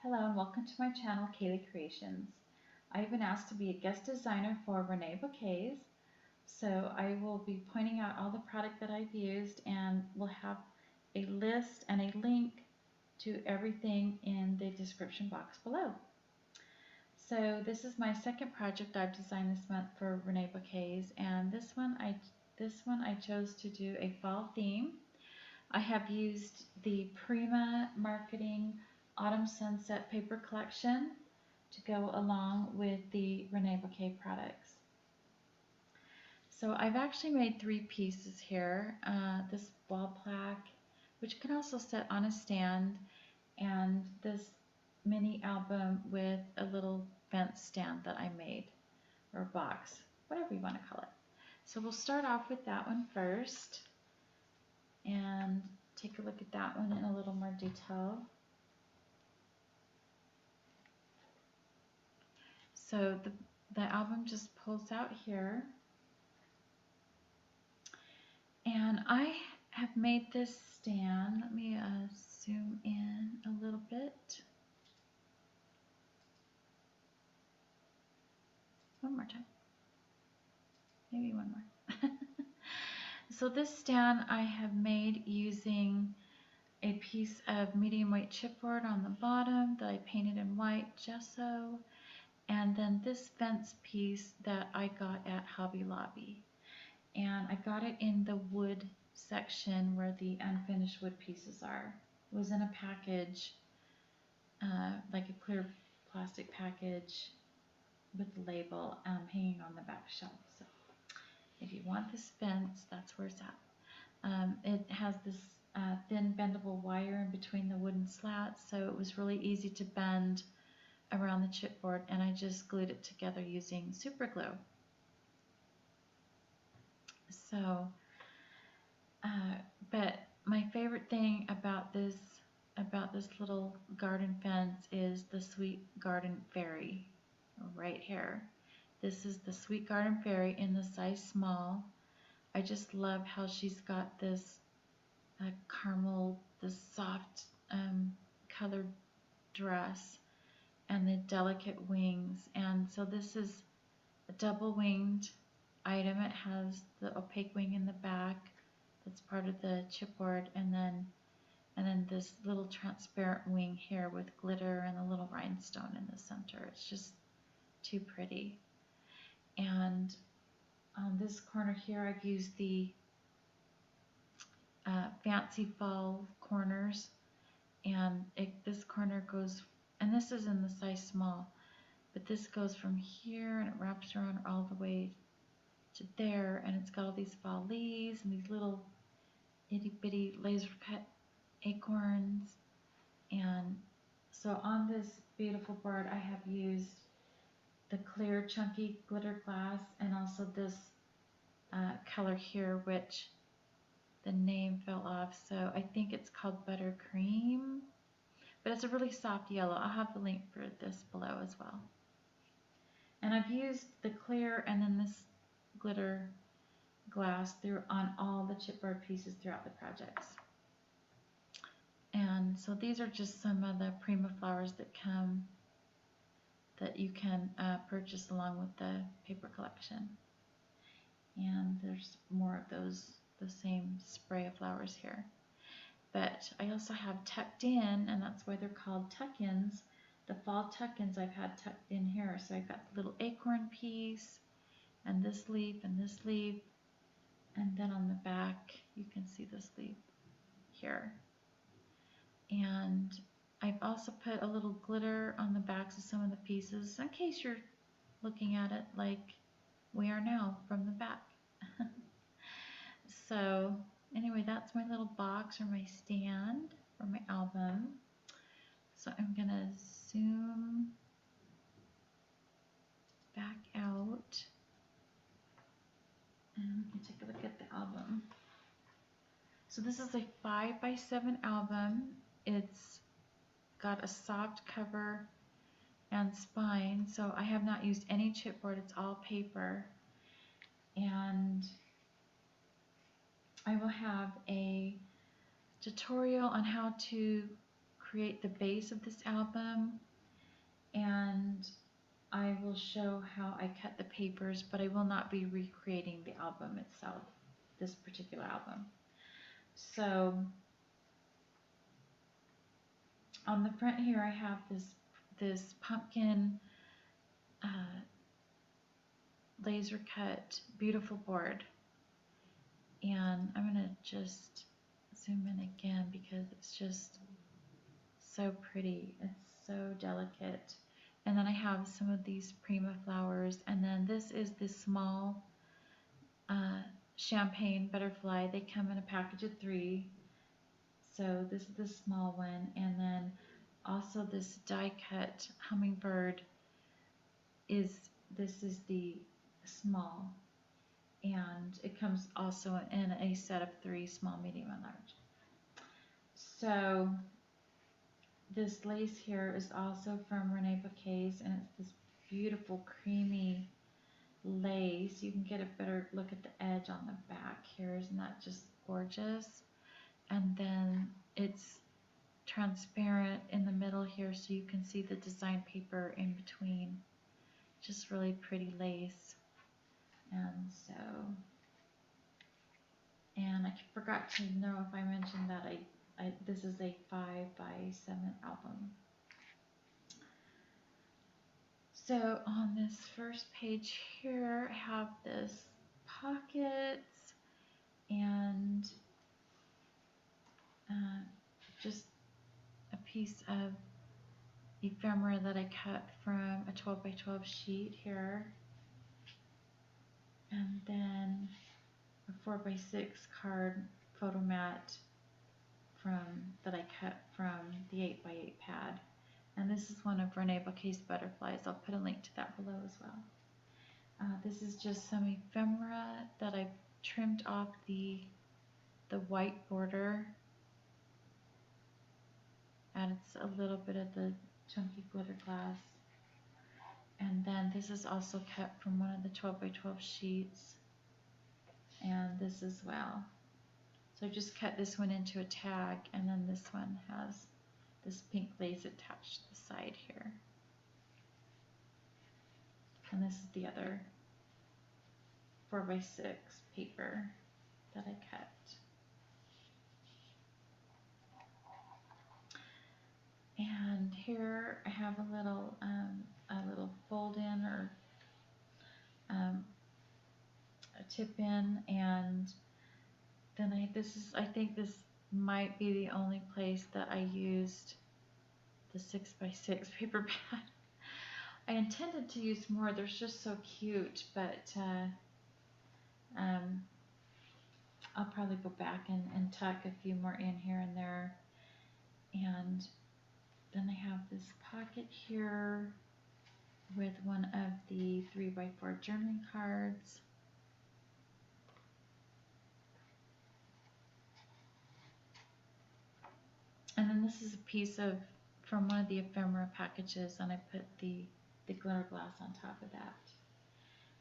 Hello and welcome to my channel, Kaylee Creations. I've been asked to be a guest designer for ReneaBouquets, so I will be pointing out all the product that I've used and will have a list and a link to everything in the description box below. So this is my second project I've designed this month for ReneaBouquets, and this one I chose to do a fall theme. I have used the Prima Marketing Autumn Sunset paper collection to go along with the ReneaBouquet products. So I've actually made three pieces here. This wall plaque, which can also sit on a stand, and this mini album with a little fence stand that I made, or box, whatever you want to call it. So we'll start off with that one first and take a look at that one in a little more detail. So the album just pulls out here, and I have made this stand. Let me zoom in a little bit. One more time. Maybe one more. So this stand I have made using a piece of medium weight chipboard on the bottom that I painted in white gesso, and then this fence piece that I got at Hobby Lobby. And I got it in the wood section where the unfinished wood pieces are. It was in a package, like a clear plastic package with the label hanging on the back shelf. So if you want this fence, that's where it's at. It has this thin bendable wire in between the wooden slats, so it was really easy to bend around the chipboard, and I just glued it together using super glue. So, but my favorite thing about this little garden fence is the Sweet Garden Fairy right here. This is the Sweet Garden Fairy in the size small. I just love how she's got this caramel, this soft colored dress and the delicate wings. And so this is a double winged item. It has the opaque wing in the back that's part of the chipboard, and then this little transparent wing here with glitter and a little rhinestone in the center. It's just too pretty. And on this corner here, I've used the fancy fall corners, and this corner goes, and this is in the size small, but this goes from here and it wraps around all the way to there, and it's got all these fall leaves and these little itty bitty laser cut acorns. And so on this beautiful board I have used the clear chunky glitter glass, and also this color here, which the name fell off, so I think it's called Buttercream, but it's a really soft yellow. I'll have the link for this below as well. And I've used the clear and then this glitter glass through on all the chipboard pieces throughout the projects. And so these are just some of the Prima flowers that come, that you can purchase along with the paper collection. And there's more of those, the same spray of flowers here. But I also have tucked in, and that's why they're called tuck-ins. The fall tuck-ins I've had tucked in here. So I've got the little acorn piece, and this leaf, and this leaf, and then on the back you can see this leaf here. And I've also put a little glitter on the backs of some of the pieces in case you're looking at it like we are now from the back. So anyway, that's my little box or my stand for my album. So I'm gonna zoom back out and we can take a look at the album. So this is a 5x7 album. It's got a soft cover and spine, so I have not used any chipboard, it's all paper. And I will have a tutorial on how to create the base of this album, and I will show how I cut the papers, but I will not be recreating the album itself, this particular album. So on the front here I have this pumpkin laser cut beautiful board, and I'm going to just zoom in again because it's just so pretty. It's so delicate. And then I have some of these Prima flowers, and then this is the small champagne butterfly. They come in a package of 3. So this is the small one, and then also this die cut hummingbird this is the small, and it comes also in a set of 3, small, medium, and large. So this lace here is also from ReneaBouquets, and it's this beautiful creamy lace. You can get a better look at the edge on the back here. Isn't that just gorgeous? And then it's transparent in the middle here, so you can see the design paper in between. Just really pretty lace. And so, and I forgot to know if I mentioned that this is a 5x7 album. So on this first page here, I have this pockets and just a piece of ephemera that I cut from a 12x12 sheet here, and then a 4x6 card photo mat that I cut from the 8x8 pad. And this is one of ReneaBouquets butterflies. I'll put a link to that below as well. This is just some ephemera that I trimmed off the white border. Added a little bit of the chunky glitter glass. And then this is also cut from one of the 12x12 sheets. And this as well. So I just cut this one into a tag, and then this one has this pink lace attached to the side here. And this is the other 4x6 paper that I cut. And here I have a little fold in or a tip in, and then I think this might be the only place that I used the 6x6 paper pad. I intended to use more. They're just so cute, but I'll probably go back and tuck a few more in here and there. And then I have this pocket here with one of the 3x4 journaling cards. And then this is a piece from one of the ephemera packages, and I put the glitter glass on top of that.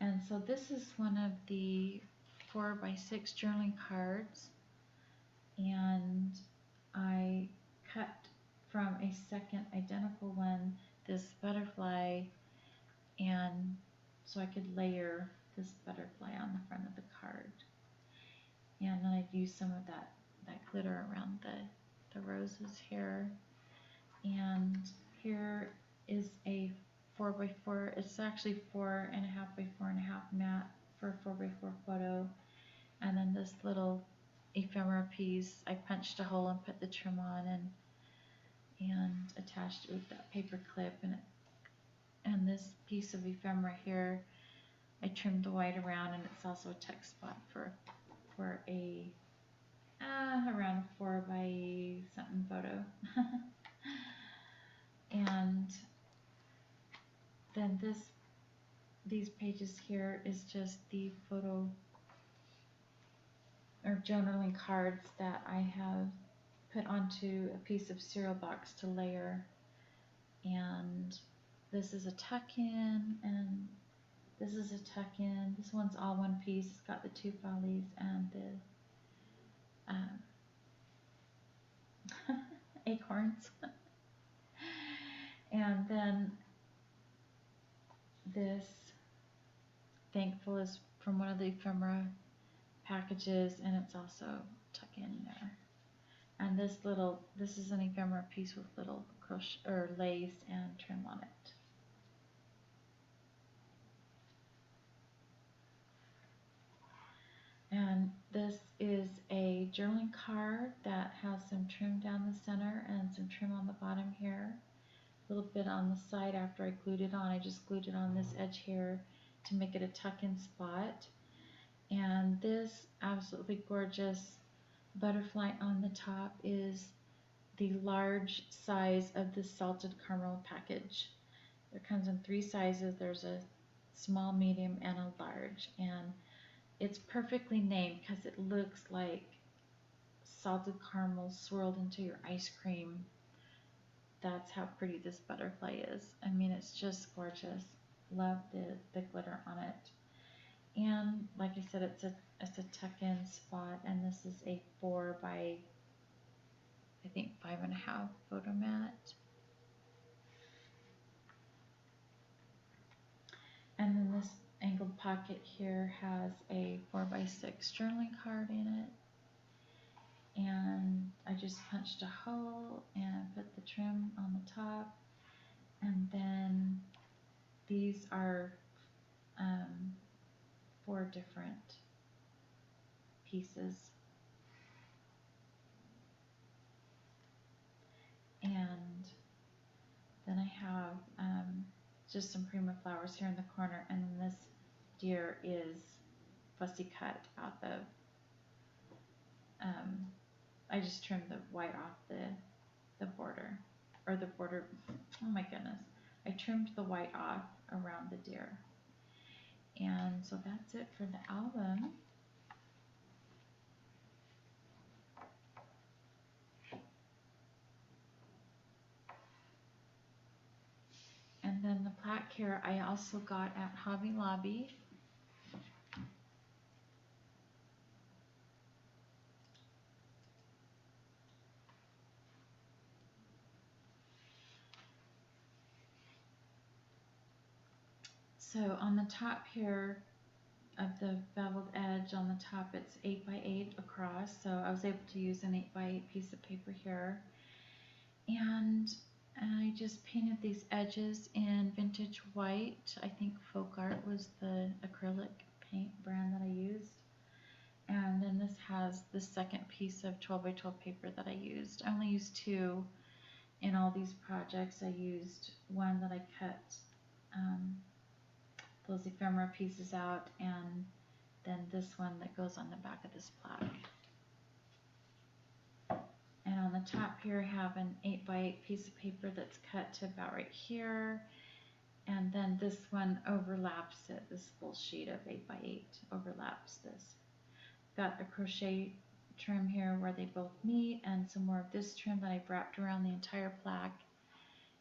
And so this is one of the 4x6 journaling cards, and I cut from a second identical one this butterfly, and so I could layer this butterfly on the front of the card. And then I'd use some of that glitter around the roses here. And here is a 4x4, it's actually 4.5x4.5 mat for a 4x4 photo. And then this little ephemera piece, I punched a hole and put the trim on and attached it with that paper clip. And this piece of ephemera here, I trimmed the white around, and it's also a text spot for a around a 4x something photo. And then these pages here is just the photo or journaling cards that I have put onto a piece of cereal box to layer. And this is a tuck-in, and this is a tuck-in. This one's all one piece. It's got the 2 follies and the acorns. And then this Thankful is from one of the ephemera packages, and it's also tuck in there. And this is an ephemera piece with little crochet or lace and trim on it. And this is a journaling card that has some trim down the center and some trim on the bottom here. A little bit on the side after I glued it on. I just glued it on this edge here to make it a tuck-in spot. And this absolutely gorgeous butterfly on the top is the large size of the salted caramel package. It comes in 3 sizes. There's a small, medium, and a large. And it's perfectly named because it looks like salted caramel swirled into your ice cream. That's how pretty this butterfly is. I mean, it's just gorgeous. Love the glitter on it. And like I said, it's a tuck-in spot, and this is a 4 by I think 5.5 photo mat. And then this angled pocket here has a 4 by 6 journaling card in it. And I just punched a hole and put the trim on the top. And then these are 4 different pieces. And then I have just some Prima flowers here in the corner, and then this deer is fussy cut out of, I just trimmed the white off the border, or the border, oh my goodness, I trimmed the white off around the deer. And so that's it for the album. And then the plaque here I also got at Hobby Lobby. So on the top here of the beveled edge on the top, it's 8 by 8 across, so I was able to use an 8 by 8 piece of paper here. And I just painted these edges in vintage white. I think Folk Art was the acrylic paint brand that I used. And then this has the second piece of 12 by 12 paper that I used. I only used 2 in all these projects. I used one that I cut those ephemera pieces out, and then this one that goes on the back of this plaque. And on the top here I have an 8 by 8 piece of paper that's cut to about right here, and then this one overlaps it. This full sheet of 8 by 8 overlaps this. Got a crochet trim here where they both meet, and some more of this trim that I wrapped around the entire plaque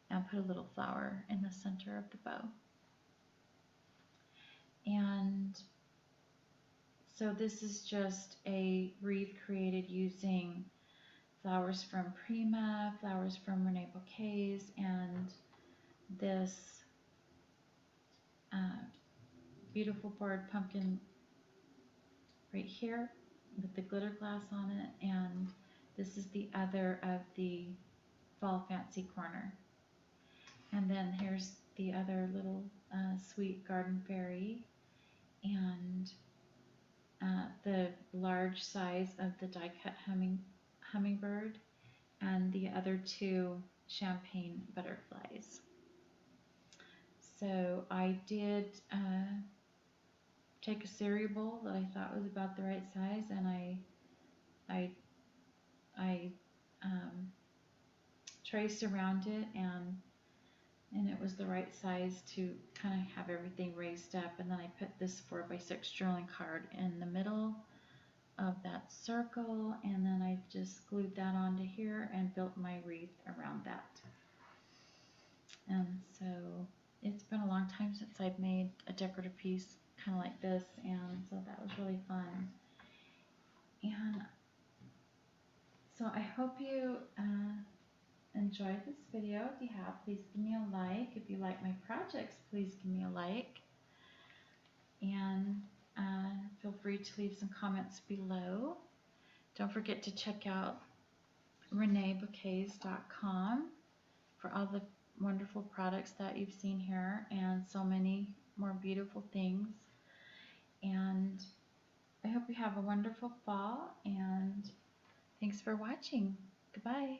and put a little flower in the center of the bow. And so this is just a wreath created using flowers from Prima, flowers from ReneaBouquets, and this beautiful barred pumpkin right here with the glitter glass on it, and this is the other of the Fall Fancy corner. And then here's the other little sweet garden fairy, and the large size of the die cut hummingbird, and the other 2 champagne butterflies. So I did take a cereal bowl that I thought was about the right size, and I traced around it, and it was the right size to kind of have everything raised up. And then I put this 4 by 6 journaling card in the middle of that circle, and then I just glued that onto here and built my wreath around that. And so it's been a long time since I've made a decorative piece kind of like this, and so that was really fun. And so I hope you enjoyed this video. If you have, please give me a like. If you like my projects, please give me a like. And feel free to leave some comments below. Don't forget to check out ReneaBouquets.com for all the wonderful products that you've seen here and so many more beautiful things. And I hope you have a wonderful fall, and thanks for watching. Goodbye.